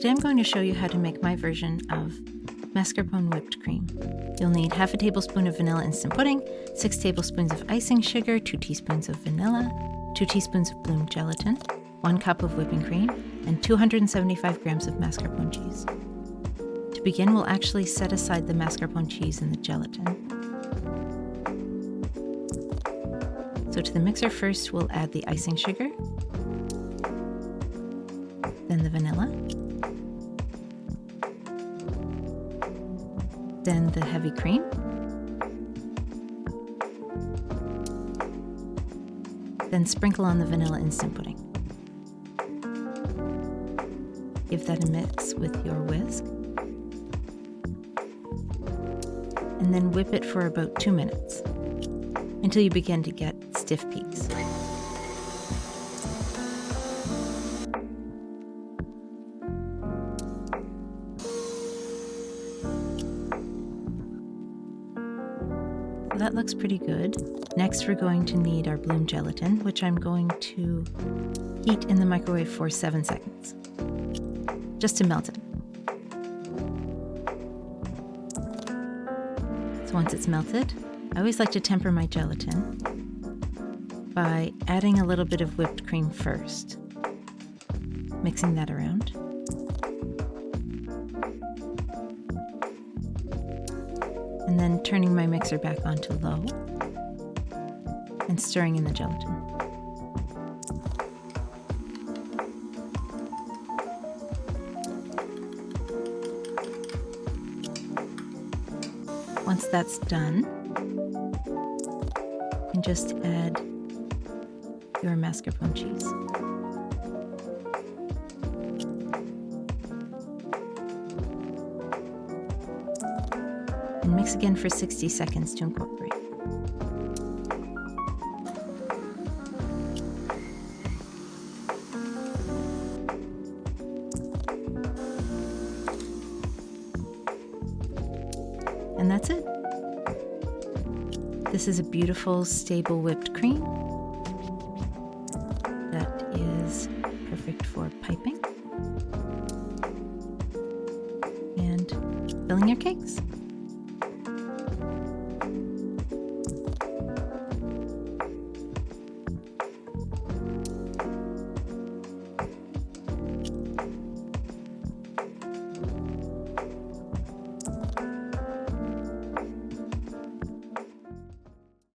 Today I'm going to show you how to make my version of mascarpone whipped cream. You'll need half a tablespoon of vanilla instant pudding, 6 tablespoons of icing sugar, 2 teaspoons of vanilla, 2 teaspoons of bloom gelatin, 1 cup of whipping cream, and 275 grams of mascarpone cheese. To begin, we'll actually set aside the mascarpone cheese and the gelatin. So to the mixer first, we'll add the icing sugar, then the vanilla, then the heavy cream, then sprinkle on the vanilla instant pudding. Give that a mix with your whisk, and then whip it for about 2 minutes until you begin to get stiff peaks. So that looks pretty good. Next, we're going to need our bloom gelatin, which I'm going to heat in the microwave for 7 seconds, just to melt it. So once it's melted, I always like to temper my gelatin by adding a little bit of whipped cream first, mixing that around. And then turning my mixer back onto low and stirring in the gelatin. Once that's done, you can just add your mascarpone cheese. And mix again for 60 seconds to incorporate. And that's it. This is a beautiful, stable whipped cream that is perfect for piping and filling your cakes.